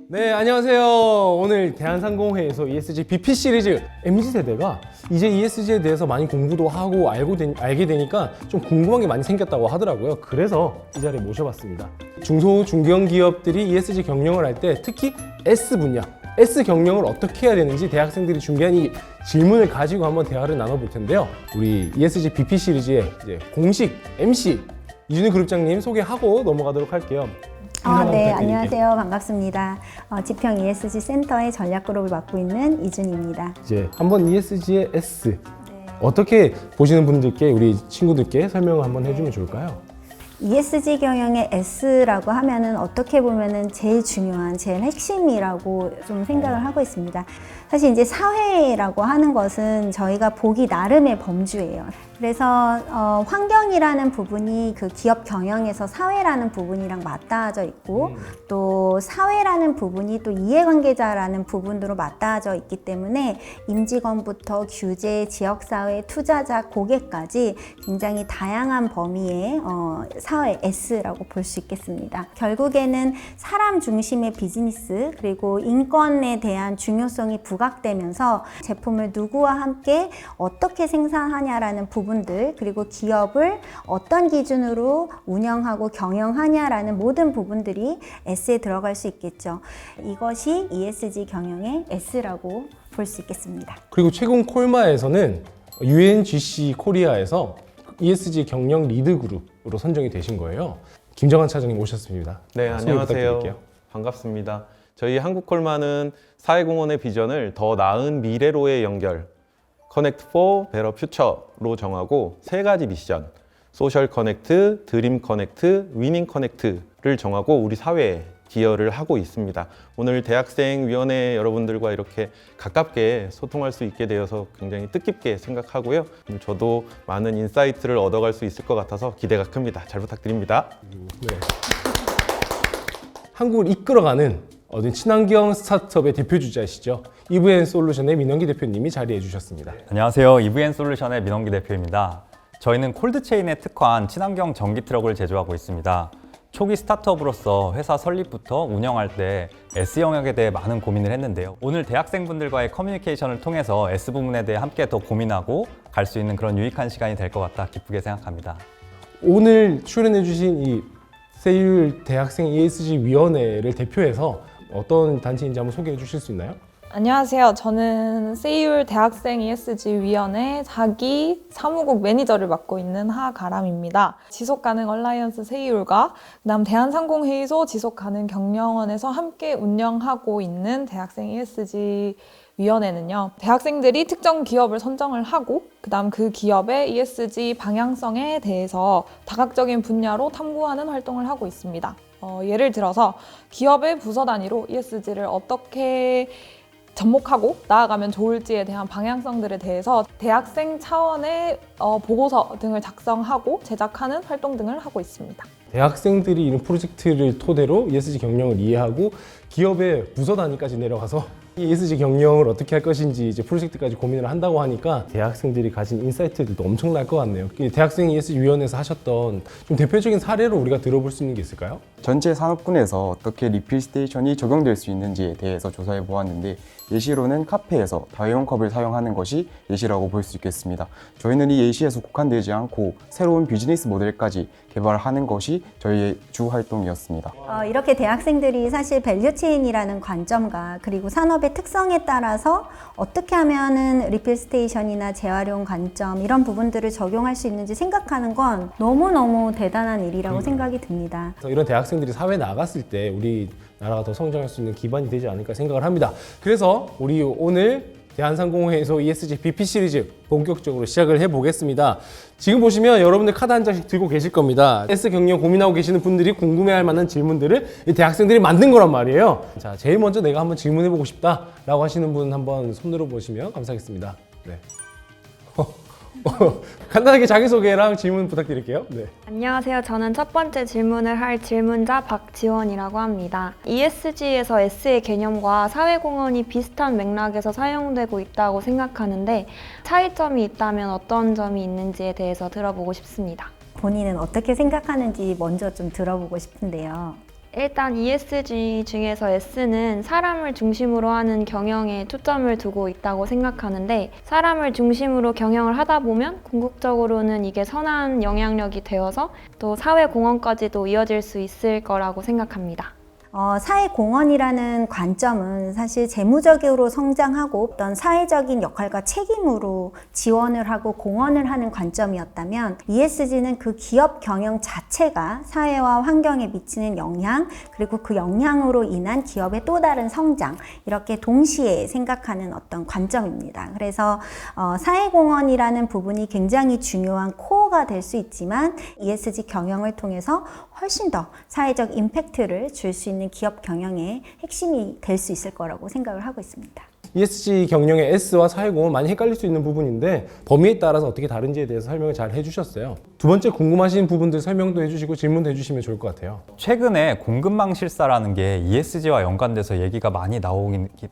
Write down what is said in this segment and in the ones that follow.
네, 안녕하세요. 오늘 대한상공회에서 ESG BP 시리즈 MZ세대가 이제 ESG에 대해서 많이 공부도 하고 알게 되니까 좀 궁금한 게 많이 생겼다고 하더라고요. 그래서 이 자리에 모셔봤습니다. 중소, 중견 기업들이 ESG 경영을 할 때 특히 S 분야, S 경영을 어떻게 해야 되는지 대학생들이 준비한 이 질문을 가지고 한번 대화를 나눠볼 텐데요. 우리 ESG BP 시리즈의 이제 공식 MC 이준희 그룹장님 소개하고 넘어가도록 할게요. 네, 안녕하세요. 반갑습니다. 지평 ESG 센터의 전략그룹을 맡고 있는 이준입니다. 이제 한번 ESG의 S 어떻게 보시는 분들께 우리 친구들께 설명을 한번 해주면 좋을까요? ESG 경영의 S라고 하면은 어떻게 보면은 제일 중요한, 제일 핵심이라고 좀 생각을 하고 있습니다. 사실 이제 사회라고 하는 것은 저희가 보기 나름의 범주예요. 그래서 환경이라는 부분이 그 기업 경영에서 사회라는 부분이랑 맞닿아져 있고 또 사회라는 부분이 또 이해관계자라는 부분으로 맞닿아져 있기 때문에 임직원부터 규제, 지역사회, 투자자, 고객까지 굉장히 다양한 범위의 사회 S라고 볼 수 있겠습니다. 결국에는 사람 중심의 비즈니스 그리고 인권에 대한 중요성이 부각되면서 제품을 누구와 함께 어떻게 생산하냐라는 부분들 그리고 기업을 어떤 기준으로 운영하고 경영하냐라는 모든 부분들이 S에 들어갈 수 있겠죠. 이것이 ESG 경영의 S라고 볼 수 있겠습니다. 그리고 최근 콜마에서는 UNGC 코리아에서 ESG 경영 리드 그룹으로 선정이 되신 거예요. 김정환 차장님 오셨습니다. 네, 안녕하세요. 반갑습니다. 저희 한국콜마는 사회공헌의 비전을 더 나은 미래로의 연결, Connect for Better Future로 정하고 세 가지 미션, 소셜 커넥트, 드림 커넥트, 위닝 커넥트를 정하고 우리 사회에 기여를 하고 있습니다. 오늘 대학생위원회 여러분들과 이렇게 가깝게 소통할 수 있게 되어서 굉장히 뜻깊게 생각하고요. 저도 많은 인사이트를 얻어갈 수 있을 것 같아서 기대가 큽니다. 잘 부탁드립니다. 네. 한국을 이끌어가는 친환경 스타트업의 대표 주자이시죠. EVN솔루션의 민원기 대표님이 자리해 주셨습니다. 안녕하세요. EVN솔루션의 민원기 대표입니다. 저희는 콜드체인에 특화한 친환경 전기 트럭을 제조하고 있습니다. 초기 스타트업으로서 회사 설립부터 운영할 때 S 영역에 대해 많은 고민을 했는데요. 오늘 대학생분들과의 커뮤니케이션을 통해서 S 부분에 대해 함께 더 고민하고 갈 수 있는 그런 유익한 시간이 될 것 같다 기쁘게 생각합니다. 오늘 출연해 주신 이 세율 대학생 ESG 위원회를 대표해서 어떤 단체인지 한번 소개해 주실 수 있나요? 안녕하세요. 저는 세이울 대학생 ESG 위원회 4기 사무국 매니저를 맡고 있는 하가람입니다. 지속가능 얼라이언스 세이울과 그다음 대한상공회의소 지속가능 경영원에서 함께 운영하고 있는 대학생 ESG 위원회는요. 대학생들이 특정 기업을 선정을 하고 그다음 그 기업의 ESG 방향성에 대해서 다각적인 분야로 탐구하는 활동을 하고 있습니다. 예를 들어서 기업의 부서 단위로 ESG를 어떻게 접목하고 나아가면 좋을지에 대한 방향성들에 대해서 대학생 차원의 보고서 등을 작성하고 제작하는 활동 등을 하고 있습니다. 대학생들이 이런 프로젝트를 토대로 ESG 경영을 이해하고 기업의 부서 단위까지 내려가서 ESG 경영을 어떻게 할 것인지 이제 프로젝트까지 고민을 한다고 하니까 대학생들이 가진 인사이트들도 엄청날 것 같네요. 대학생 ESG 위원회에서 하셨던 좀 대표적인 사례로 우리가 들어볼 수 있는 게 있을까요? 전체 산업군에서 어떻게 리필 스테이션이 적용될 수 있는지에 대해서 조사해 보았는데 예시로는 카페에서 다회용 컵을 사용하는 것이 예시라고 볼 수 있겠습니다. 저희는 이 예시에서 국한되지 않고 새로운 비즈니스 모델까지 개발하는 것이 저희의 주 활동이었습니다. 이렇게 대학생들이 사실 밸류체인이라는 관점과 그리고 산업의 특성에 따라서 어떻게 하면은 리필 스테이션이나 재활용 관점 이런 부분들을 적용할 수 있는지 생각하는 건 너무너무 대단한 일이라고 생각이 듭니다. 이런 대학생들이 사회에 나갔을 때 우리 나라가 더 성장할 수 있는 기반이 되지 않을까 생각을 합니다. 그래서 우리 오늘 대한상공회의소 ESG BP 시리즈 본격적으로 시작을 해보겠습니다. 지금 보시면 여러분들 카드 한 장씩 들고 계실 겁니다. S 경영 고민하고 계시는 분들이 궁금해할 만한 질문들을 이 대학생들이 만든 거란 말이에요. 자, 제일 먼저 내가 한번 질문해보고 싶다라고 하시는 분 한번 손 들어 보시면 감사하겠습니다. 네. 간단하게 자기소개랑 질문 부탁드릴게요. 네. 안녕하세요. 저는 첫 번째 질문을 할 질문자 박지원이라고 합니다. ESG에서 S의 개념과 사회공헌이 비슷한 맥락에서 사용되고 있다고 생각하는데 차이점이 있다면 어떤 점이 있는지에 대해서 들어보고 싶습니다. 본인은 어떻게 생각하는지 먼저 좀 들어보고 싶은데요. 일단 ESG 중에서 S는 사람을 중심으로 하는 경영에 초점을 두고 있다고 생각하는데 사람을 중심으로 경영을 하다 보면 궁극적으로는 이게 선한 영향력이 되어서 또 사회 공헌까지도 이어질 수 있을 거라고 생각합니다. 사회공헌이라는 관점은 사실 재무적으로 성장하고 어떤 사회적인 역할과 책임으로 지원을 하고 공헌을 하는 관점이었다면 ESG는 그 기업 경영 자체가 사회와 환경에 미치는 영향 그리고 그 영향으로 인한 기업의 또 다른 성장 이렇게 동시에 생각하는 어떤 관점입니다. 그래서 사회공헌이라는 부분이 굉장히 중요한 코어가 될 수 있지만 ESG 경영을 통해서 훨씬 더 사회적 임팩트를 줄 수 있는 기업 경영의 핵심이 될 수 있을 거라고 생각을 하고 있습니다. ESG 경영의 S와 사회공헌 많이 헷갈릴 수 있는 부분인데 범위에 따라서 어떻게 다른지에 대해서 설명을 잘 해주셨어요. 두 번째 궁금하신 부분들 설명도 해주시고 질문도 해주시면 좋을 것 같아요. 최근에 공급망 실사라는 게 ESG와 연관돼서 얘기가 많이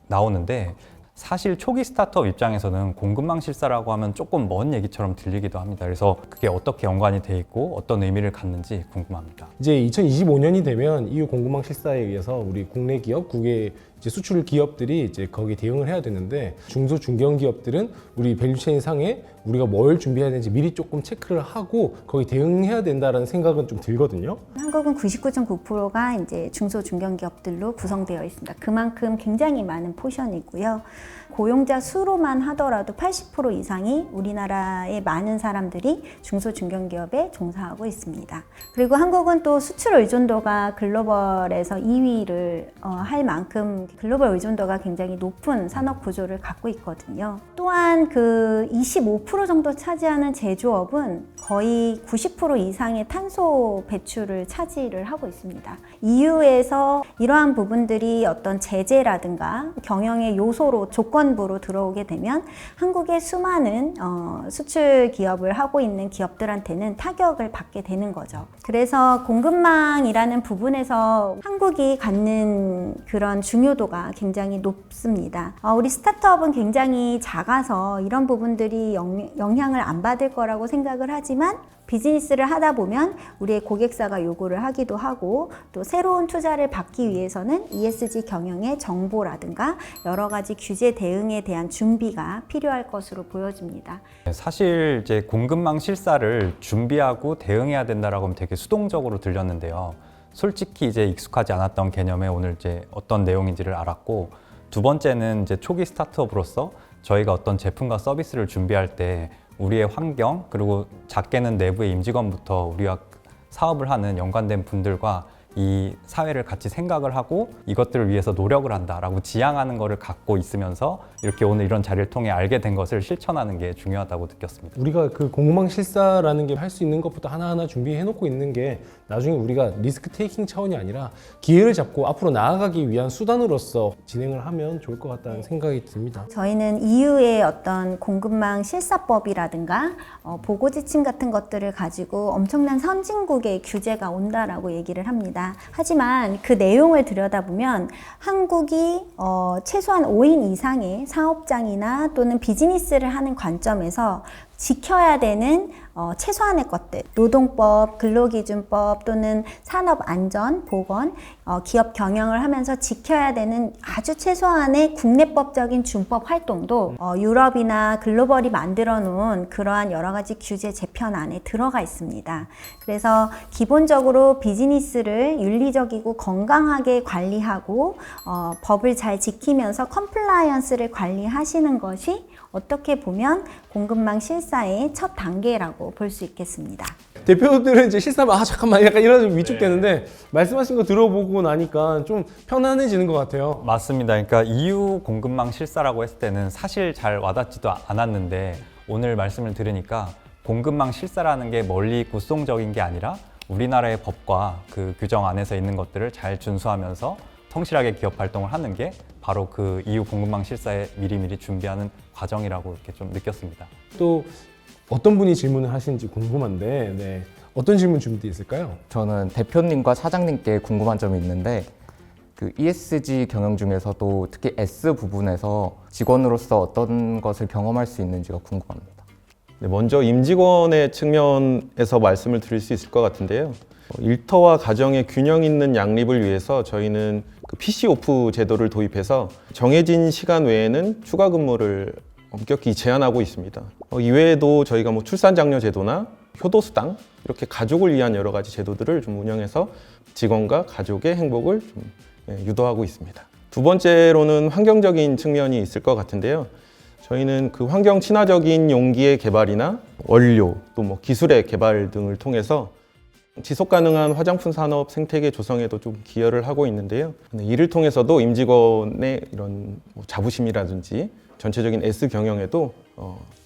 나오는데 사실 초기 스타트업 입장에서는 공급망 실사라고 하면 조금 먼 얘기처럼 들리기도 합니다. 그래서 그게 어떻게 연관이 돼 있고 어떤 의미를 갖는지 궁금합니다. 이제 2025년이 되면 EU 공급망 실사에 의해서 우리 국내 기업, 국외 이제 수출 기업들이 이제 거기 대응을 해야 되는데 중소 중견 기업들은 우리 밸류체인 상에 우리가 뭘 준비해야 되는지 미리 조금 체크를 하고 거기 대응해야 된다라는 생각은 좀 들거든요. 한국은 99.9%가 이제 중소 중견 기업들로 구성되어 있습니다. 그만큼 굉장히 많은 포션이고요. 고용자 수로만 하더라도 80% 이상이 우리나라의 많은 사람들이 중소 중견 기업에 종사하고 있습니다. 그리고 한국은 또 수출 의존도가 글로벌에서 2위를 할 만큼 글로벌 의존도가 굉장히 높은 산업 구조를 갖고 있거든요. 또한 그 25% 정도 차지하는 제조업은 거의 90% 이상의 탄소 배출을 차지를 하고 있습니다. EU에서 이러한 부분들이 어떤 제재라든가 경영의 요소로 조건부로 들어오게 되면 한국의 수많은 수출 기업을 하고 있는 기업들한테는 타격을 받게 되는 거죠. 그래서 공급망이라는 부분에서 한국이 갖는 그런 중요도가 굉장히 높습니다. 우리 스타트업은 굉장히 작아서 이런 부분들이 영향을 안 받을 거라고 생각을 하지만 비즈니스를 하다 보면 우리의 고객사가 요구를 하기도 하고 또 새로운 투자를 받기 위해서는 ESG 경영의 정보라든가 여러 가지 규제 대응에 대한 준비가 필요할 것으로 보여집니다. 사실 이제 공급망 실사를 준비하고 대응해야 된다라고 하면 되게 수동적으로 들렸는데요. 솔직히 이제 익숙하지 않았던 개념에 오늘 이제 어떤 내용인지를 알았고 두 번째는 이제 초기 스타트업으로서 저희가 어떤 제품과 서비스를 준비할 때 우리의 환경 그리고 작게는 내부의 임직원부터 우리와 사업을 하는 연관된 분들과 이 사회를 같이 생각을 하고 이것들을 위해서 노력을 한다라고 지향하는 것을 갖고 있으면서 이렇게 오늘 이런 자리를 통해 알게 된 것을 실천하는 게 중요하다고 느꼈습니다. 우리가 그 공급망 실사라는 게 할 수 있는 것부터 하나하나 준비해 놓고 있는 게 나중에 우리가 리스크 테이킹 차원이 아니라 기회를 잡고 앞으로 나아가기 위한 수단으로서 진행을 하면 좋을 것 같다는 생각이 듭니다. 저희는 EU의 어떤 공급망 실사법이라든가 보고 지침 같은 것들을 가지고 엄청난 선진국의 규제가 온다라고 얘기를 합니다. 하지만 그 내용을 들여다보면 한국이 최소한 5인 이상의 사업장이나 또는 비즈니스를 하는 관점에서 지켜야 되는 최소한의 것들, 노동법, 근로기준법 또는 산업안전, 보건, 기업 경영을 하면서 지켜야 되는 아주 최소한의 국내법적인 준법 활동도 유럽이나 글로벌이 만들어 놓은 그러한 여러 가지 규제 재편 안에 들어가 있습니다. 그래서 기본적으로 비즈니스를 윤리적이고 건강하게 관리하고 법을 잘 지키면서 컴플라이언스를 관리하시는 것이 어떻게 보면 공급망 실사의 첫 단계라고 볼 수 있겠습니다. 대표들은 이제 실사하면 잠깐만 약간 이런 위축되는데 말씀하신 거 들어보고 나니까 좀 편안해지는 것 같아요. 맞습니다. 그러니까 EU 공급망 실사라고 했을 때는 사실 잘 와닿지도 않았는데 오늘 말씀을 들으니까 공급망 실사라는 게 멀리 구성적인 게 아니라 우리나라의 법과 그 규정 안에서 있는 것들을 잘 준수하면서 성실하게 기업 활동을 하는 게 바로 그 EU 공급망 실사에 미리미리 준비하는 과정이라고 이렇게 좀 느꼈습니다. 또 어떤 분이 질문을 하시는지 궁금한데 네. 어떤 질문 준비되어 있을까요? 저는 대표님과 사장님께 궁금한 점이 있는데 그 ESG 경영 중에서도 특히 S 부분에서 직원으로서 어떤 것을 경험할 수 있는지가 궁금합니다. 네, 먼저 임직원의 측면에서 말씀을 드릴 수 있을 것 같은데요. 일터와 가정의 균형 있는 양립을 위해서 저희는 그 PC 오프 제도를 도입해서 정해진 시간 외에는 추가 근무를 엄격히 제한하고 있습니다. 이외에도 저희가 뭐 출산 장려 제도나 효도수당 이렇게 가족을 위한 여러 가지 제도들을 좀 운영해서 직원과 가족의 행복을 좀 유도하고 있습니다. 두 번째로는 환경적인 측면이 있을 것 같은데요. 저희는 그 환경 친화적인 용기의 개발이나 원료 또 뭐 기술의 개발 등을 통해서 지속 가능한 화장품 산업 생태계 조성에도 좀 기여를 하고 있는데요. 이를 통해서도 임직원의 이런 뭐 자부심이라든지 전체적인 S 경영에도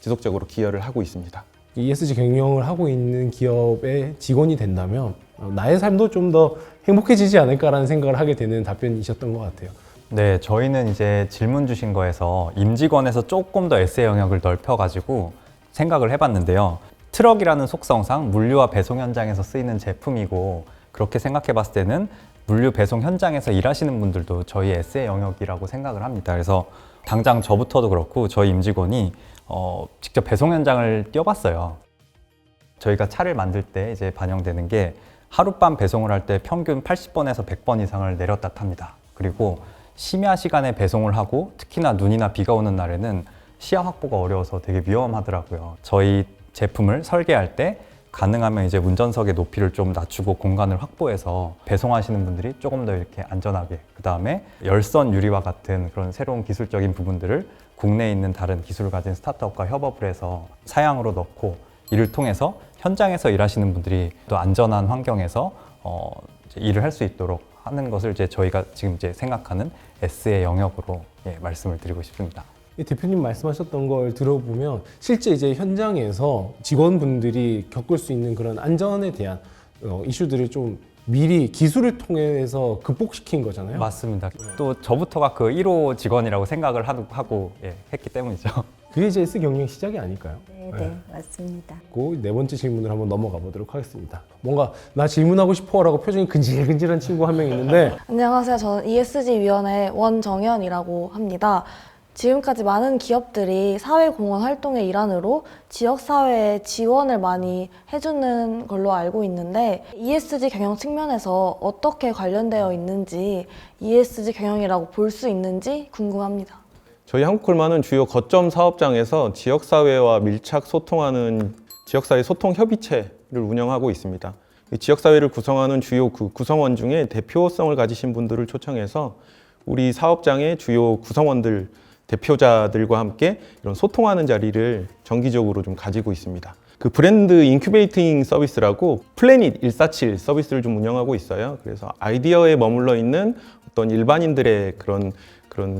지속적으로 기여를 하고 있습니다. ESG 경영을 하고 있는 기업의 직원이 된다면 나의 삶도 좀 더 행복해지지 않을까라는 생각을 하게 되는 답변이셨던 것 같아요. 네, 저희는 이제 질문 주신 거에서 임직원에서 조금 더 S의 영역을 넓혀가지고 생각을 해봤는데요. 트럭이라는 속성상 물류와 배송 현장에서 쓰이는 제품이고 그렇게 생각해 봤을 때는 물류 배송 현장에서 일하시는 분들도 저희 S의 영역이라고 생각을 합니다. 그래서 당장 저부터도 그렇고 저희 임직원이 직접 배송 현장을 뛰어봤어요. 저희가 차를 만들 때 이제 반영되는 게 하룻밤 배송을 할 때 평균 80번에서 100번 이상을 내렸다 탑니다. 그리고 심야 시간에 배송을 하고 특히나 눈이나 비가 오는 날에는 시야 확보가 어려워서 되게 위험하더라고요. 저희 제품을 설계할 때 가능하면 이제 운전석의 높이를 좀 낮추고 공간을 확보해서 배송하시는 분들이 조금 더 이렇게 안전하게, 그 다음에 열선 유리와 같은 그런 새로운 기술적인 부분들을 국내에 있는 다른 기술을 가진 스타트업과 협업을 해서 사양으로 넣고 이를 통해서 현장에서 일하시는 분들이 또 안전한 환경에서 이제 일을 할 수 있도록 하는 것을 이제 저희가 지금 이제 생각하는 S의 영역으로 말씀을 드리고 싶습니다. 이 대표님 말씀하셨던 걸 들어보면 실제 이제 현장에서 직원분들이 겪을 수 있는 그런 안전에 대한 이슈들을 좀 미리 기술을 통해서 극복시킨 거잖아요. 맞습니다. 또 저부터가 그 1호 직원이라고 생각을 하고 했기 때문이죠. 그게 이제 S 경영 시작이 아닐까요? 네, 맞습니다. 네 번째 질문을 한번 넘어가 보도록 하겠습니다. 뭔가 나 질문하고 싶어라고 표정이 근질근질한 친구 한 명 있는데 안녕하세요. 저는 ESG위원회 원정현이라고 합니다. 지금까지 많은 기업들이 사회공헌 활동의 일환으로 지역사회에 지원을 많이 해주는 걸로 알고 있는데 ESG 경영 측면에서 어떻게 관련되어 있는지 ESG 경영이라고 볼 수 있는지 궁금합니다. 저희 한국콜마는 주요 거점 사업장에서 지역사회와 밀착 소통하는 지역사회 소통협의체를 운영하고 있습니다. 지역사회를 구성하는 주요 그 구성원 중에 대표성을 가지신 분들을 초청해서 우리 사업장의 주요 구성원들 대표자들과 함께 이런 소통하는 자리를 정기적으로 좀 가지고 있습니다. 그 브랜드 인큐베이팅 서비스라고 플래닛 147 서비스를 좀 운영하고 있어요. 그래서 아이디어에 머물러 있는 어떤 일반인들의 그런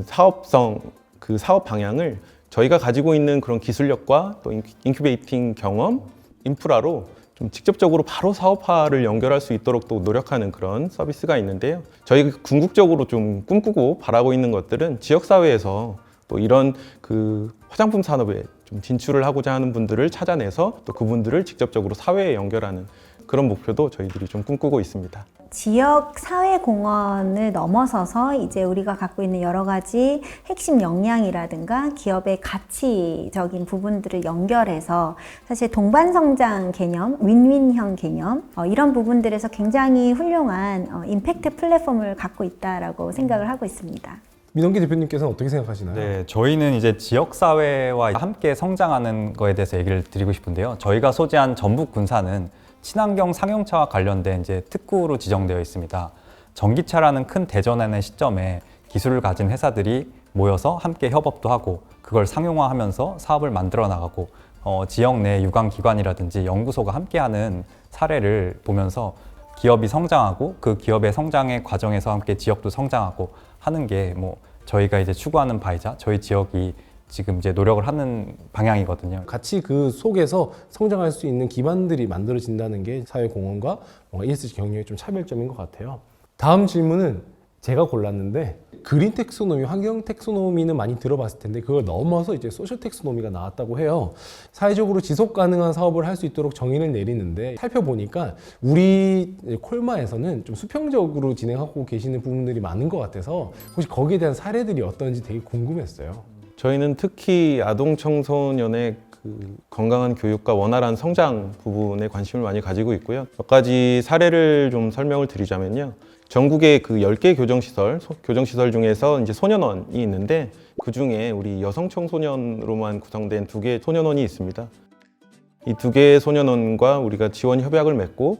사업성, 그 사업 방향을 저희가 가지고 있는 그런 기술력과 또 인큐베이팅 경험, 인프라로 좀 직접적으로 바로 사업화를 연결할 수 있도록 또 노력하는 그런 서비스가 있는데요. 저희가 궁극적으로 좀 꿈꾸고 바라고 있는 것들은 지역사회에서 또 이런 그 화장품 산업에 좀 진출을 하고자 하는 분들을 찾아내서 또 그분들을 직접적으로 사회에 연결하는 그런 목표도 저희들이 좀 꿈꾸고 있습니다. 지역 사회공헌을 넘어서서 이제 우리가 갖고 있는 여러 가지 핵심 역량이라든가 기업의 가치적인 부분들을 연결해서 사실 동반성장 개념, 윈윈형 개념 이런 부분들에서 굉장히 훌륭한 임팩트 플랫폼을 갖고 있다라고 생각을 하고 있습니다. 민원기 대표님께서는 어떻게 생각하시나요? 네, 저희는 이제 지역사회와 함께 성장하는 거에 대해서 얘기를 드리고 싶은데요. 저희가 소재한 전북 군산은 친환경 상용차와 관련된 이제 특구로 지정되어 있습니다. 전기차라는 큰 대전환의 시점에 기술을 가진 회사들이 모여서 함께 협업도 하고 그걸 상용화하면서 사업을 만들어 나가고 지역 내 유관기관이라든지 연구소가 함께하는 사례를 보면서 기업이 성장하고 그 기업의 성장의 과정에서 함께 지역도 성장하고 하는 게 뭐 저희가 이제 추구하는 바이자 저희 지역이 지금 이제 노력을 하는 방향이거든요. 같이 그 속에서 성장할 수 있는 기반들이 만들어진다는 게 사회공헌과 ESG 경영의 좀 차별점인 것 같아요. 다음 질문은 제가 골랐는데 그린 텍소노미, 환경 텍소노미는 많이 들어봤을 텐데 그걸 넘어서 이제 소셜 텍소노미가 나왔다고 해요. 사회적으로 지속 가능한 사업을 할 수 있도록 정의를 내리는데 살펴보니까 우리 콜마에서는 좀 수평적으로 진행하고 계시는 부분들이 많은 것 같아서 혹시 거기에 대한 사례들이 어떤지 되게 궁금했어요. 저희는 특히 아동 청소년의 그 건강한 교육과 원활한 성장 부분에 관심을 많이 가지고 있고요. 몇 가지 사례를 좀 설명을 드리자면요. 전국에 그 10개 교정시설 중에서 이제 소년원이 있는데 그 중에 우리 여성 청소년으로만 구성된 2개의 소년원이 있습니다. 이 2개의 소년원과 우리가 지원 협약을 맺고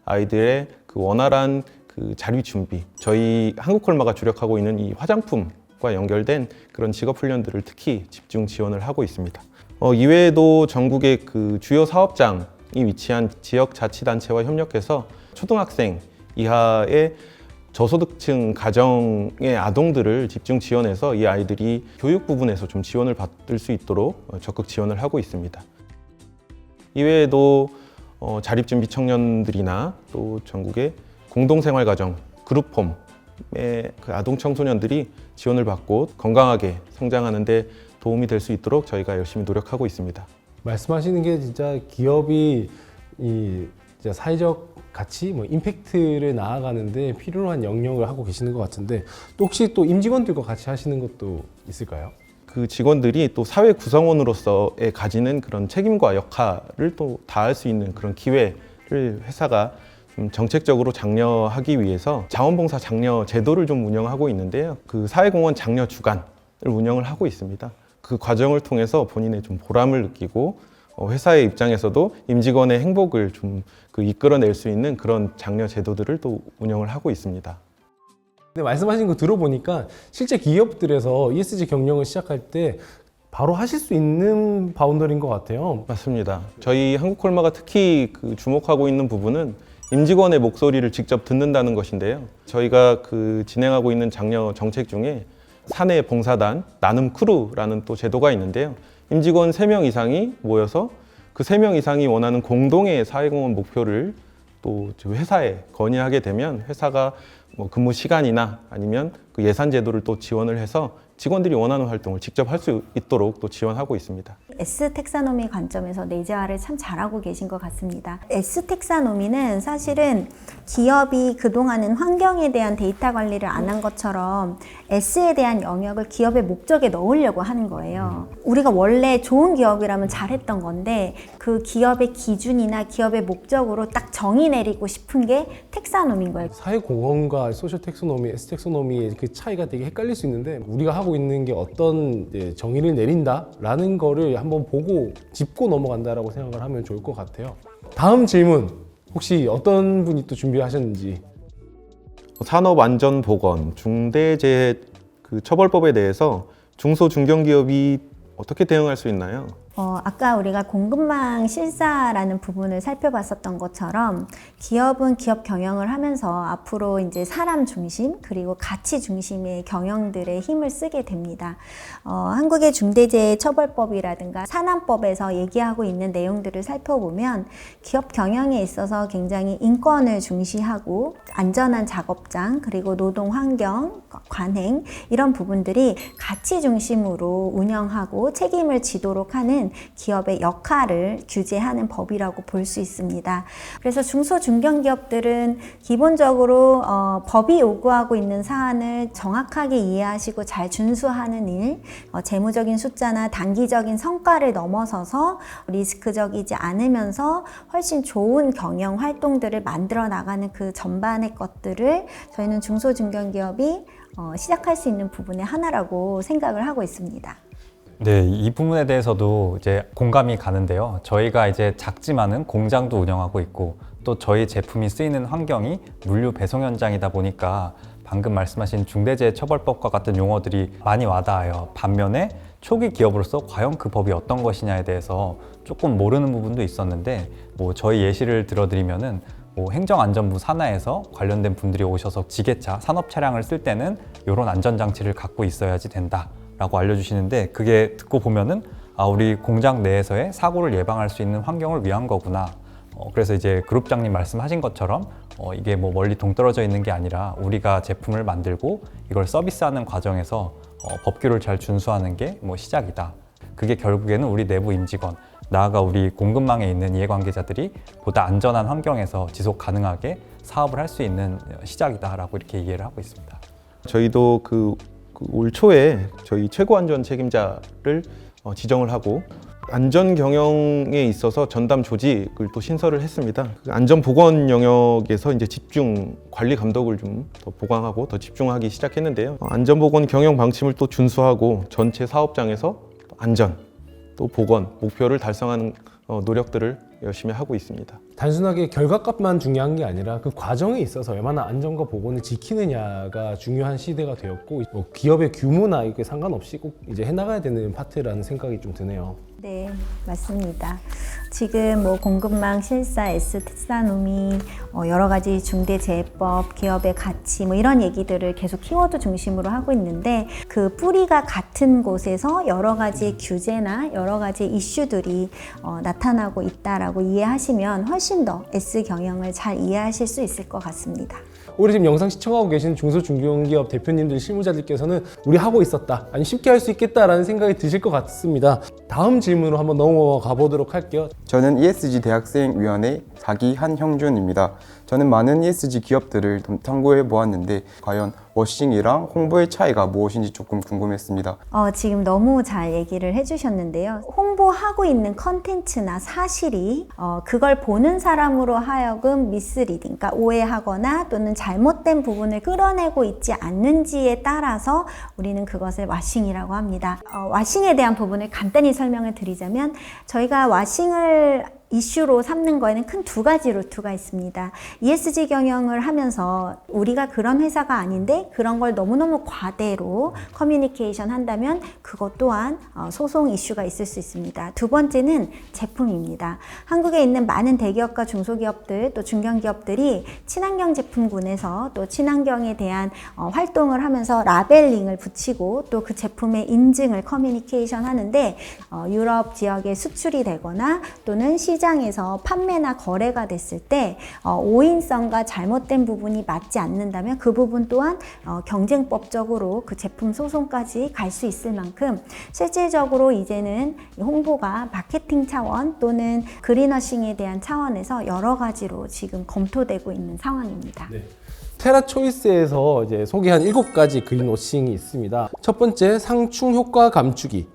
아이들의 그 원활한 그 자립 준비, 저희 한국콜마가 주력하고 있는 이 화장품과 연결된 그런 직업 훈련들을 특히 집중 지원을 하고 있습니다. 이외에도 전국의 그 주요 사업장이 위치한 지역자치단체와 협력해서 초등학생 이하의 저소득층 가정의 아동들을 집중 지원해서 이 아이들이 교육 부분에서 좀 지원을 받을 수 있도록 적극 지원을 하고 있습니다. 이외에도 자립준비 청년들이나 또 전국의 공동생활가정, 그룹홈의 그 아동 청소년들이 지원을 받고 건강하게 성장하는 데 도움이 될 수 있도록 저희가 열심히 노력하고 있습니다. 말씀하시는 게 진짜 기업이 이 진짜 사회적 가치, 임팩트를 나아가는데 필요한 영역을 하고 계시는 것 같은데 또 혹시 또 임직원들과 같이 하시는 것도 있을까요? 그 직원들이 또 사회 구성원으로서의 가지는 그런 책임과 역할을 또 다할 수 있는 그런 기회를 회사가 좀 정책적으로 장려하기 위해서 자원봉사 장려 제도를 좀 운영하고 있는데요. 그 사회공헌 장려 주간을 운영을 하고 있습니다. 그 과정을 통해서 본인의 좀 보람을 느끼고 회사의 입장에서도 임직원의 행복을 좀 그 이끌어낼 수 있는 그런 장려 제도들을 또 운영을 하고 있습니다. 근데 말씀하신 거 들어보니까 실제 기업들에서 ESG 경영을 시작할 때 바로 하실 수 있는 바운더리인 것 같아요. 맞습니다. 저희 한국콜마가 특히 그 주목하고 있는 부분은 임직원의 목소리를 직접 듣는다는 것인데요. 저희가 그 진행하고 있는 장려 정책 중에 사내 봉사단 나눔 크루라는 또 제도가 있는데요. 임직원 3명 이상이 모여서 그 3명 이상이 원하는 공동의 사회공헌 목표를 또 회사에 건의하게 되면 회사가 뭐 근무 시간이나 아니면 그 예산 제도를 또 지원을 해서 직원들이 원하는 활동을 직접 할 수 있도록 또 지원하고 있습니다. S텍사노미 관점에서 내재화를 참 잘하고 계신 것 같습니다. S텍사노미는 사실은 기업이 그동안은 환경에 대한 데이터 관리를 안 한 것처럼 S에 대한 영역을 기업의 목적에 넣으려고 하는 거예요. 우리가 원래 좋은 기업이라면 잘했던 건데 그 기업의 기준이나 기업의 목적으로 딱 정의 내리고 싶은 게 텍사노미인 거예요. 사회공헌과 소셜 텍소노미, S 텍소노미의 그 차이가 되게 헷갈릴 수 있는데 우리가 하고 있는 게 어떤 정의를 내린다라는 거를 한번 보고 짚고 넘어간다라고 생각을 하면 좋을 것 같아요. 다음 질문 혹시 어떤 분이 또 준비하셨는지. 산업안전보건 중대재해 그 처벌법에 대해서 중소 중견기업이 어떻게 대응할 수 있나요? 아까 우리가 공급망 실사라는 부분을 살펴봤었던 것처럼 기업은 기업 경영을 하면서 앞으로 이제 사람 중심 그리고 가치 중심의 경영들의 힘을 쓰게 됩니다. 한국의 중대재해처벌법이라든가 산안법에서 얘기하고 있는 내용들을 살펴보면 기업 경영에 있어서 굉장히 인권을 중시하고 안전한 작업장 그리고 노동 환경, 관행 이런 부분들이 가치 중심으로 운영하고 책임을 지도록 하는 기업의 역할을 규제하는 법이라고 볼 수 있습니다. 그래서 중소 중견기업들은 기본적으로 법이 요구하고 있는 사안을 정확하게 이해하시고 잘 준수하는 일, 재무적인 숫자나 단기적인 성과를 넘어서서 리스크적이지 않으면서 훨씬 좋은 경영 활동들을 만들어 나가는 그 전반의 것들을 저희는 중소 중견기업이 시작할 수 있는 부분의 하나라고 생각을 하고 있습니다. 네, 이 부분에 대해서도 이제 공감이 가는데요. 저희가 이제 작지만은 공장도 운영하고 있고 또 저희 제품이 쓰이는 환경이 물류 배송 현장이다 보니까 방금 말씀하신 중대재해처벌법과 같은 용어들이 많이 와닿아요. 반면에 초기 기업으로서 과연 그 법이 어떤 것이냐에 대해서 조금 모르는 부분도 있었는데 뭐 저희 예시를 들어드리면은 뭐 행정안전부 산하에서 관련된 분들이 오셔서 지게차, 산업 차량을 쓸 때는 이런 안전장치를 갖고 있어야지 된다. 라고 알려주시는데 그게 듣고 보면은 우리 공장 내에서의 사고를 예방할 수 있는 환경을 위한 거구나. 그래서 이제 그룹장님 말씀하신 것처럼 이게 뭐 멀리 동떨어져 있는 게 아니라 우리가 제품을 만들고 이걸 서비스하는 과정에서 법규를 잘 준수하는 게 뭐 시작이다. 그게 결국에는 우리 내부 임직원, 나아가 우리 공급망에 있는 이해관계자들이 보다 안전한 환경에서 지속 가능하게 사업을 할 수 있는 시작이다라고 이렇게 이해를 하고 있습니다. 저희도 올 초에 저희 최고 안전 책임자를 지정을 하고 안전 경영에 있어서 전담 조직을 또 신설을 했습니다. 안전 보건 영역에서 이제 집중 관리 감독을 좀 더 보강하고 더 집중하기 시작했는데요. 안전 보건 경영 방침을 또 준수하고 전체 사업장에서 안전 또 보건 목표를 달성하는 노력들을 열심히 하고 있습니다. 단순하게 결과값만 중요한 게 아니라 그 과정에 있어서 얼마나 안전과 보건을 지키느냐가 중요한 시대가 되었고 뭐 기업의 규모나 이게 상관없이 꼭 이제 해나가야 되는 파트라는 생각이 좀 드네요. 네, 맞습니다. 지금 뭐 공급망 실사, S 특사노미, 여러 가지 중대재해법, 기업의 가치 뭐 이런 얘기들을 계속 키워드 중심으로 하고 있는데 그 뿌리가 같은 곳에서 여러 가지 규제나 여러 가지 이슈들이 나타나고 있다라고 이해하시면 훨씬 더 S 경영을 잘 이해하실 수 있을 것 같습니다. 우리 지금 영상 시청하고 계신 중소중견기업 대표님들, 실무자들께서는 우리 하고 있었다, 아니 쉽게 할 수 있겠다라는 생각이 드실 것 같습니다. 다음 질문으로 한번 넘어가 보도록 할게요. 저는 ESG 대학생위원회 4기 한형준입니다. 저는 많은 ESG 기업들을 탐구해 보았는데 과연 워싱이랑 홍보의 차이가 무엇인지 조금 궁금했습니다. 지금 너무 잘 얘기를 해주셨는데요. 홍보하고 있는 컨텐츠나 사실이 그걸 보는 사람으로 하여금 미스리딩, 그러니까 오해하거나 또는 잘못된 부분을 끌어내고 있지 않는지에 따라서 우리는 그것을 와싱이라고 합니다. 와싱에 대한 부분을 간단히 설명을 드리자면 저희가 와싱을 이슈로 삼는 거에는 큰 두 가지 루트가 있습니다. ESG 경영을 하면서 우리가 그런 회사가 아닌데 그런 걸 너무너무 과대로 커뮤니케이션 한다면 그것 또한 소송 이슈가 있을 수 있습니다. 두 번째는 제품입니다. 한국에 있는 많은 대기업과 중소기업들 또 중견기업들이 친환경 제품군에서 또 친환경에 대한 활동을 하면서 라벨링을 붙이고 또 그 제품의 인증을 커뮤니케이션 하는데 유럽 지역에 수출이 되거나 또는 시장에서 판매나 거래가 됐을 때 오인성과 잘못된 부분이 맞지 않는다면 그 부분 또한 경쟁법적으로 그 제품 소송까지 갈 수 있을 만큼 실질적으로 이제는 홍보가 마케팅 차원 또는 그린워싱에 대한 차원에서 여러 가지로 지금 검토되고 있는 상황입니다. 네. 테라초이스에서 이제 소개한 7가지 그린워싱이 있습니다. 첫 번째, 상충 효과 감추기.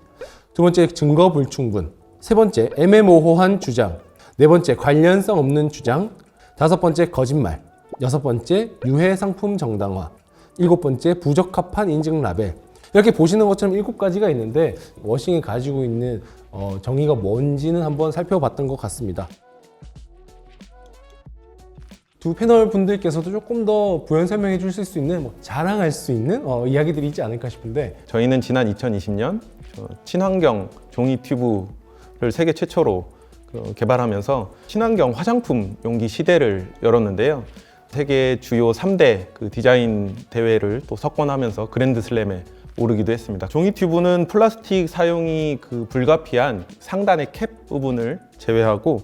두 번째, 증거 불충분. 세 번째, 애매모호한 주장. 네 번째, 관련성 없는 주장. 다섯 번째, 거짓말. 여섯 번째, 유해 상품 정당화. 일곱 번째, 부적합한 인증 라벨. 이렇게 보시는 것처럼 7가지가 있는데 워싱이 가지고 있는 정의가 뭔지는 한번 살펴봤던 것 같습니다. 두 패널 분들께서도 조금 더 부연 설명해 주실 수 있는, 자랑할 수 있는 이야기들이 있지 않을까 싶은데. 저희는 지난 2020년 친환경 종이 튜브를 세계 최초로 개발하면서 친환경 화장품 용기 시대를 열었는데요. 세계 주요 3대 디자인 대회를 또 석권하면서 그랜드 슬램에 오르기도 했습니다. 종이 튜브는 플라스틱 사용이 불가피한 상단의 캡 부분을 제외하고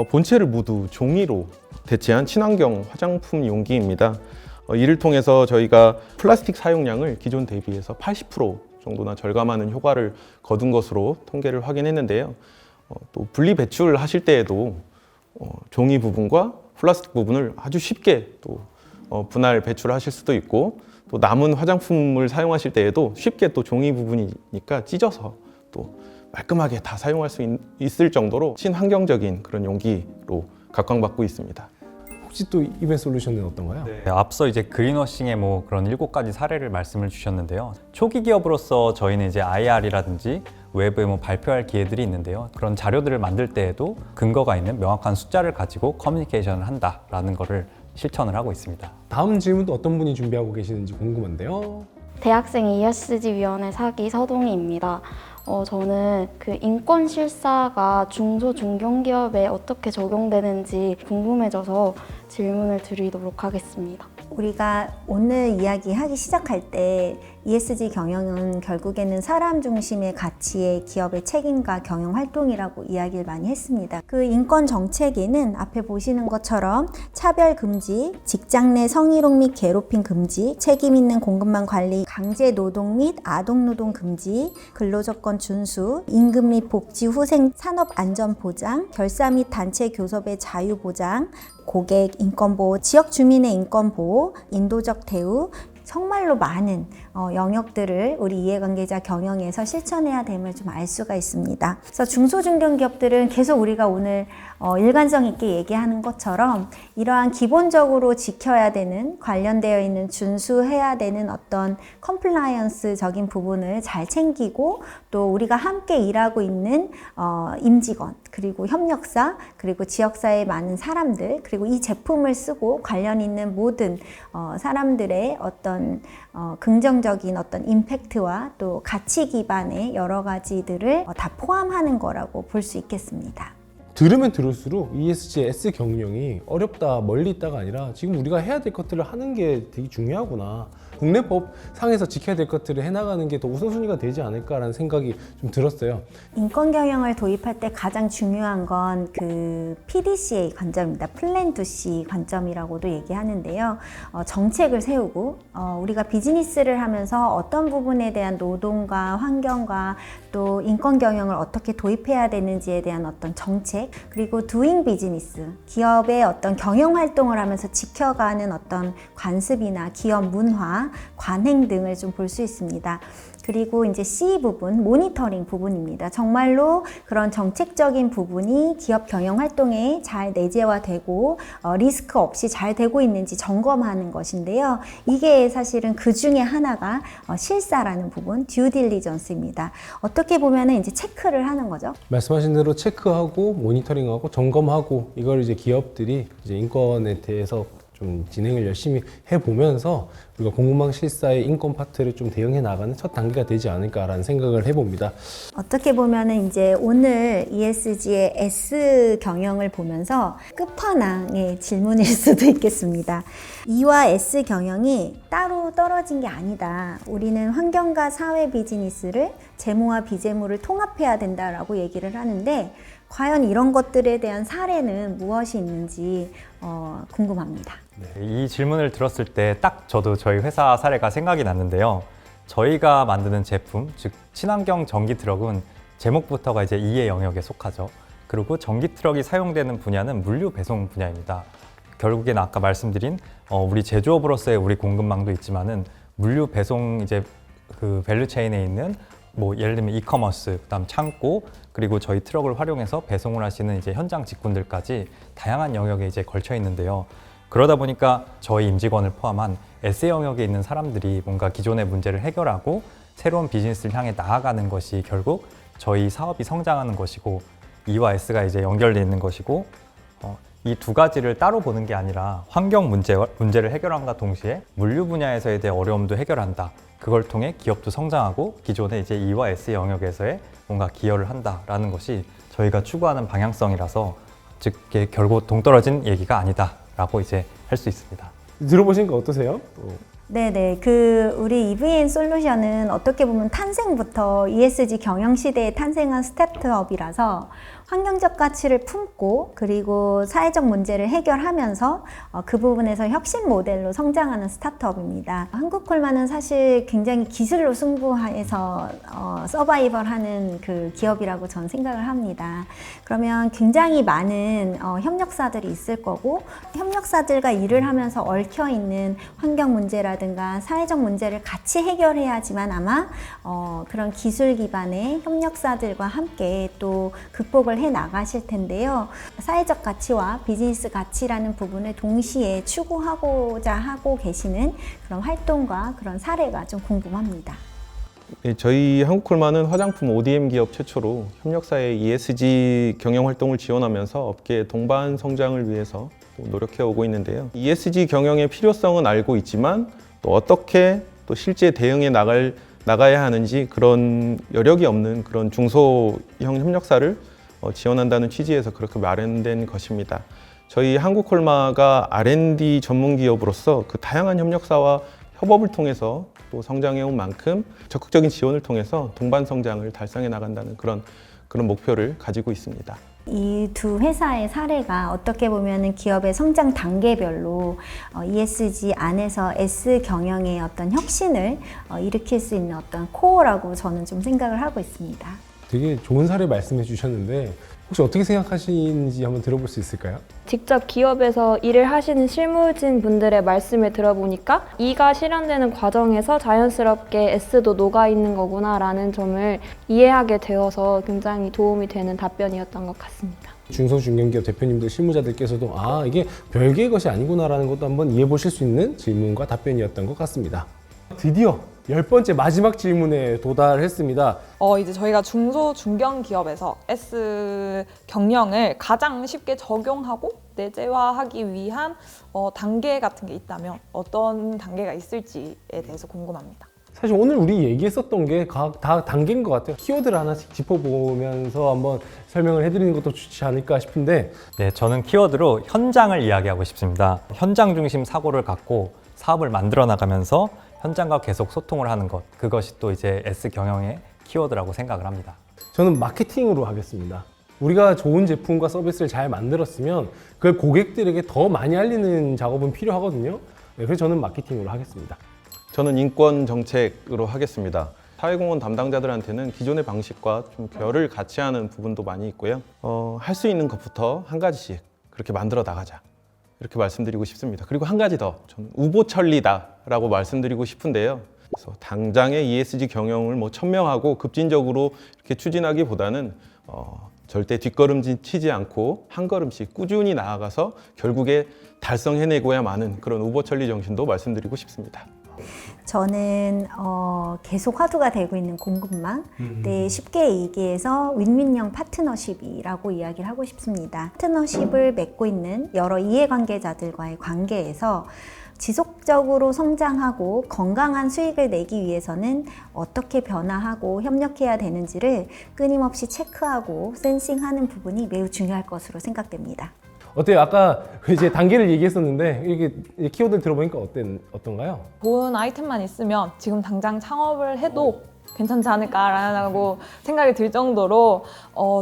본체를 모두 종이로 대체한 친환경 화장품 용기입니다. 이를 통해서 저희가 플라스틱 사용량을 기존 대비해서 80% 정도나 절감하는 효과를 거둔 것으로 통계를 확인했는데요. 또 분리 배출하실 때에도 종이 부분과 플라스틱 부분을 아주 쉽게 또 분할 배출하실 수도 있고, 또 남은 화장품을 사용하실 때에도 쉽게 또 종이 부분이니까 찢어서 또 말끔하게 다 사용할 수 있을 정도로 친환경적인 그런 용기로 각광받고 있습니다. 혹시 또 이벤 솔루션은 어떤가요? 네, 앞서 이제 그린워싱의 그런 7가지 사례를 말씀을 주셨는데요. 초기 기업으로서 저희는 이제 IR이라든지 외부에 발표할 기회들이 있는데요. 그런 자료들을 만들 때에도 근거가 있는 명확한 숫자를 가지고 커뮤니케이션을 한다라는 거를 실천을 하고 있습니다. 다음 질문도 어떤 분이 준비하고 계시는지 궁금한데요. 대학생 ESG위원회 4기 서동희입니다. 저는 인권 실사가 중소 중견기업에 어떻게 적용되는지 궁금해져서 질문을 드리도록 하겠습니다. 우리가 오늘 이야기하기 시작할 때 ESG 경영은 결국에는 사람 중심의 가치의 기업의 책임과 경영 활동이라고 이야기를 많이 했습니다. 그 인권 정책에는 앞에 보시는 것처럼 차별 금지, 직장 내 성희롱 및 괴롭힘 금지, 책임 있는 공급망 관리, 강제 노동 및 아동 노동 금지, 근로조건 준수, 임금 및 복지 후생 산업 안전 보장, 결사 및 단체 교섭의 자유 보장, 고객 인권 보호, 지역 주민의 인권 보호, 인도적 대우, 정말로 많은 영역들을 우리 이해관계자 경영에서 실천해야 됨을 좀 알 수가 있습니다. 그래서 중소중견기업들은 계속 우리가 오늘 일관성 있게 얘기하는 것처럼 이러한 기본적으로 지켜야 되는 관련되어 있는 준수해야 되는 어떤 컴플라이언스적인 부분을 잘 챙기고 또 우리가 함께 일하고 있는 임직원 그리고 협력사 그리고 지역사회의 많은 사람들 그리고 이 제품을 쓰고 관련 있는 모든 사람들의 어떤 긍정적인 어떤 임팩트와 또 가치 기반의 여러 가지들을 다 포함하는 거라고 볼 수 있겠습니다. 들으면 들을수록 ESG, S 경영이 어렵다, 멀리 있다가 아니라 지금 우리가 해야 될 것들을 하는 게 되게 중요하구나. 국내 법상에서 지켜야 될 것들을 해나가는 게 더 우선순위가 되지 않을까라는 생각이 좀 들었어요. 인권 경영을 도입할 때 가장 중요한 건 그 PDCA 관점입니다. 플랜 투 C 관점이라고도 얘기하는데요. 정책을 세우고 우리가 비즈니스를 하면서 어떤 부분에 대한 노동과 환경과 또 인권 경영을 어떻게 도입해야 되는지에 대한 어떤 정책 그리고 doing 비즈니스 기업의 어떤 경영 활동을 하면서 지켜가는 어떤 관습이나 기업 문화 관행 등을 좀 볼 수 있습니다. 그리고 이제 C 부분, 모니터링 부분입니다. 정말로 그런 정책적인 부분이 기업 경영 활동에 잘 내재화되고 리스크 없이 잘 되고 있는지 점검하는 것인데요. 이게 사실은 그 중에 하나가 실사라는 부분, 듀 딜리전스입니다. 어떻게 보면은 이제 체크를 하는 거죠. 말씀하신 대로 체크하고 모니터링하고 점검하고 이걸 이제 기업들이 이제 인권에 대해서 좀 진행을 열심히 해보면서 우리가 공급망 실사의 인권 파트를 좀 대응해 나가는 첫 단계가 되지 않을까라는 생각을 해봅니다. 어떻게 보면은 이제 오늘 ESG의 S 경영을 보면서 끝판왕의 질문일 수도 있겠습니다. E와 S 경영이 따로 떨어진 게 아니다. 우리는 환경과 사회 비즈니스를 재무와 비재무를 통합해야 된다라고 얘기를 하는데 과연 이런 것들에 대한 사례는 무엇이 있는지 궁금합니다. 네, 이 질문을 들었을 때 딱 저도 저희 회사 사례가 생각이 났는데요. 저희가 만드는 제품, 즉 친환경 전기 트럭은 제목부터가 이제 E의 영역에 속하죠. 그리고 전기 트럭이 사용되는 분야는 물류 배송 분야입니다. 결국엔 아까 말씀드린 우리 제조업으로서의 우리 공급망도 있지만은 물류 배송 이제 그 밸류 체인에 있는 뭐 예를 들면 이커머스, 그다음 창고, 그리고 저희 트럭을 활용해서 배송을 하시는 이제 현장 직군들까지 다양한 영역에 이제 걸쳐 있는데요. 그러다 보니까 저희 임직원을 포함한 S 영역에 있는 사람들이 뭔가 기존의 문제를 해결하고 새로운 비즈니스를 향해 나아가는 것이 결국 저희 사업이 성장하는 것이고 E와 S가 이제 연결되어 있는 것이고 이 두 가지를 따로 보는 게 아니라 환경 문제를 해결함과 동시에 물류 분야에서에 대한 어려움도 해결한다. 그걸 통해 기업도 성장하고 기존의 이제 E와 S 영역에서의 뭔가 기여를 한다라는 것이 저희가 추구하는 방향성이라서 즉 이게 결국 동떨어진 얘기가 아니다라고 이제 할 수 있습니다. 들어보시니까 어떠세요? 네네. 우리 EVN 솔루션은 어떻게 보면 탄생부터 ESG 경영 시대에 탄생한 스타트업이라서 환경적 가치를 품고 그리고 사회적 문제를 해결하면서 그 부분에서 혁신 모델로 성장하는 스타트업입니다. 한국콜마는 사실 굉장히 기술로 승부해서 서바이벌하는 그 기업이라고 저는 생각을 합니다. 그러면 굉장히 많은 협력사들이 있을 거고 협력사들과 일을 하면서 얽혀있는 환경 문제라든가 사회적 문제를 같이 해결해야지만 아마 그런 기술 기반의 협력사들과 함께 또 극복을 해 나가실 텐데요. 사회적 가치와 비즈니스 가치라는 부분을 동시에 추구하고자 하고 계시는 그런 활동과 그런 사례가 좀 궁금합니다. 네, 저희 한국콜마는 화장품 ODM 기업 최초로 협력사의 ESG 경영 활동을 지원하면서 업계의 동반 성장을 위해서 노력해 오고 있는데요. ESG 경영의 필요성은 알고 있지만 또 어떻게 또 실제 대응해 나가야 하는지 그런 여력이 없는 그런 중소형 협력사를 지원한다는 취지에서 그렇게 마련된 것입니다. 저희 한국콜마가 R&D 전문 기업으로서 그 다양한 협력사와 협업을 통해서 또 성장해온 만큼 적극적인 지원을 통해서 동반 성장을 달성해 나간다는 그런 목표를 가지고 있습니다. 이 두 회사의 사례가 어떻게 보면 기업의 성장 단계별로 ESG 안에서 S 경영의 어떤 혁신을 일으킬 수 있는 어떤 코어라고 저는 좀 생각을 하고 있습니다. 되게 좋은 사례 말씀해 주셨는데 혹시 어떻게 생각하시는지 한번 들어볼 수 있을까요? 직접 기업에서 일을 하시는 실무진 분들의 말씀을 들어보니까 E가 실현되는 과정에서 자연스럽게 S도 녹아있는 거구나라는 점을 이해하게 되어서 굉장히 도움이 되는 답변이었던 것 같습니다. 중소중견기업 대표님들, 실무자들께서도 아 이게 별개의 것이 아니구나라는 것도 한번 이해해 보실 수 있는 질문과 답변이었던 것 같습니다. 드디어 10번째 마지막 질문에 도달했습니다. 이제 저희가 중소 중견 기업에서 S 경영을 가장 쉽게 적용하고 내재화하기 위한 단계 같은 게 있다면 어떤 단계가 있을지에 대해서 궁금합니다. 사실 오늘 우리 얘기했었던 게 다 단계인 것 같아요. 키워드를 하나씩 짚어보면서 한번 설명을 해드리는 것도 좋지 않을까 싶은데 네, 저는 키워드로 현장을 이야기하고 싶습니다. 현장 중심 사고를 갖고 사업을 만들어 나가면서 현장과 계속 소통을 하는 것, 그것이 또 이제 S 경영의 키워드라고 생각을 합니다. 저는 마케팅으로 하겠습니다. 우리가 좋은 제품과 서비스를 잘 만들었으면 그걸 고객들에게 더 많이 알리는 작업은 필요하거든요. 네, 그래서 저는 마케팅으로 하겠습니다. 저는 인권 정책으로 하겠습니다. 사회공헌 담당자들한테는 기존의 방식과 좀 결을 같이 하는 부분도 많이 있고요. 할 수 있는 것부터 한 가지씩 그렇게 만들어 나가자. 이렇게 말씀드리고 싶습니다. 그리고 한 가지 더, 저는 우보천리다라고 말씀드리고 싶은데요. 그래서 당장의 ESG 경영을 천명하고 급진적으로 이렇게 추진하기보다는 절대 뒷걸음질 치지 않고 한 걸음씩 꾸준히 나아가서 결국에 달성해내고야 마는 그런 우보천리 정신도 말씀드리고 싶습니다. 저는 계속 화두가 되고 있는 공급망, 쉽게 얘기해서 윈윈형 파트너십이라고 이야기를 하고 싶습니다. 파트너십을 맺고 있는 여러 이해관계자들과의 관계에서 지속적으로 성장하고 건강한 수익을 내기 위해서는 어떻게 변화하고 협력해야 되는지를 끊임없이 체크하고 센싱하는 부분이 매우 중요할 것으로 생각됩니다. 어때요? 아까 이제 단계를 얘기했었는데 이렇게 키워드를 들어보니까 어떤가요? 좋은 아이템만 있으면 지금 당장 창업을 해도 괜찮지 않을까라고 생각이 들 정도로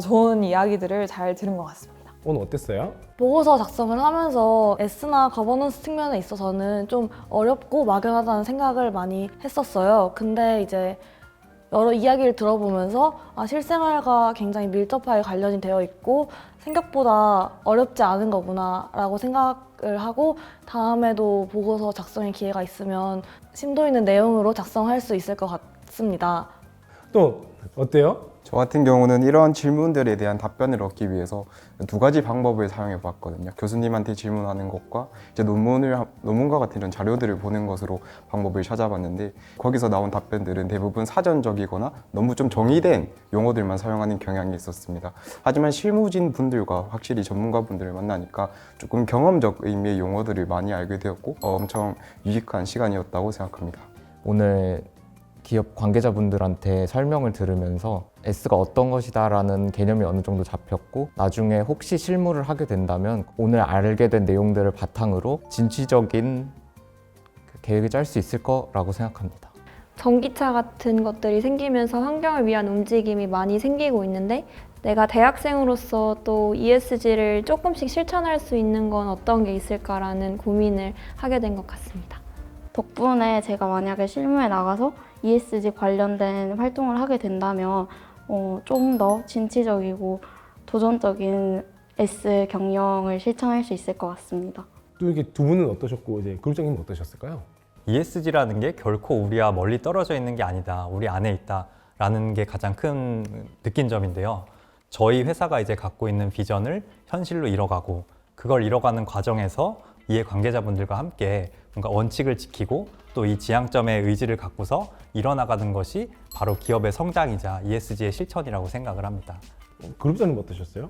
좋은 이야기들을 잘 들은 것 같습니다. 오늘 어땠어요? 보고서 작성을 하면서 S나 거버넌스 측면에 있어서는 좀 어렵고 막연하다는 생각을 많이 했었어요. 근데 이제 여러 이야기를 들어보면서 실생활과 굉장히 밀접하게 관련이 되어 있고 생각보다 어렵지 않은 거구나 라고 생각을 하고 다음에도 보고서 작성의 기회가 있으면 심도 있는 내용으로 작성할 수 있을 것 같습니다. 또 어때요? 저 같은 경우는 이러한 질문들에 대한 답변을 얻기 위해서 두 가지 방법을 사용해 봤거든요. 교수님한테 질문하는 것과 이제 논문과 같은 이런 자료들을 보는 것으로 방법을 찾아봤는데 거기서 나온 답변들은 대부분 사전적이거나 너무 좀 정의된 용어들만 사용하는 경향이 있었습니다. 하지만 실무진 분들과 확실히 전문가 분들을 만나니까 조금 경험적 의미의 용어들을 많이 알게 되었고 엄청 유익한 시간이었다고 생각합니다. 오늘 기업 관계자분들한테 설명을 들으면서 S가 어떤 것이다라는 개념이 어느 정도 잡혔고 나중에 혹시 실무를 하게 된다면 오늘 알게 된 내용들을 바탕으로 진취적인 계획을 짤 수 있을 거라고 생각합니다. 전기차 같은 것들이 생기면서 환경을 위한 움직임이 많이 생기고 있는데 내가 대학생으로서 또 ESG를 조금씩 실천할 수 있는 건 어떤 게 있을까라는 고민을 하게 된 것 같습니다. 덕분에 제가 만약에 실무에 나가서 ESG 관련된 활동을 하게 된다면 좀 더 진취적이고 도전적인 S 경영을 실천할 수 있을 것 같습니다. 또 이렇게 두 분은 어떠셨고 이제 그룹장님은 어떠셨을까요? ESG라는 게 결코 우리와 멀리 떨어져 있는 게 아니다. 우리 안에 있다라는 게 가장 큰 느낀 점인데요. 저희 회사가 이제 갖고 있는 비전을 현실로 이뤄가고 그걸 이뤄가는 과정에서 이해 관계자분들과 함께 뭔가 원칙을 지키고 또 이 지향점의 의지를 갖고서 이뤄나가는 것이 바로 기업의 성장이자 ESG의 실천이라고 생각을 합니다. 그룹장님 어떠셨어요?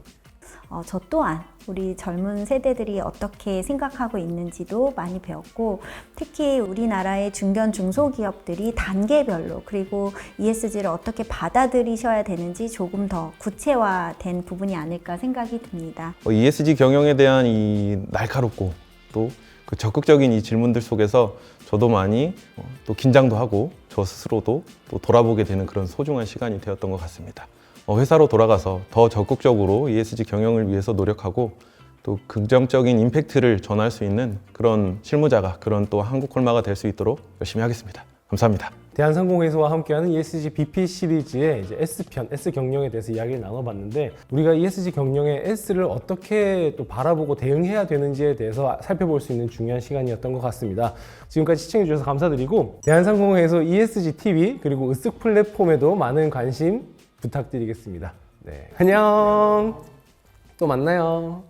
저 또한 우리 젊은 세대들이 어떻게 생각하고 있는지도 많이 배웠고, 특히 우리나라의 중견 중소기업들이 단계별로 그리고 ESG를 어떻게 받아들이셔야 되는지 조금 더 구체화된 부분이 아닐까 생각이 듭니다. ESG 경영에 대한 이 날카롭고 또 그 적극적인 이 질문들 속에서 저도 많이 또 긴장도 하고 저 스스로도 또 돌아보게 되는 그런 소중한 시간이 되었던 것 같습니다. 회사로 돌아가서 더 적극적으로 ESG 경영을 위해서 노력하고 또 긍정적인 임팩트를 전할 수 있는 그런 실무자가, 그런 또 한국콜마가 될 수 있도록 열심히 하겠습니다. 감사합니다. 대한상공회의소와 함께하는 ESG BP 시리즈의 이제 S편, S 경영에 대해서 이야기를 나눠봤는데, 우리가 ESG 경영의 S를 어떻게 또 바라보고 대응해야 되는지에 대해서 살펴볼 수 있는 중요한 시간이었던 것 같습니다. 지금까지 시청해주셔서 감사드리고, 대한상공회의소 ESG TV 그리고 으쓱 플랫폼에도 많은 관심 부탁드리겠습니다. 네, 안녕. 또 만나요.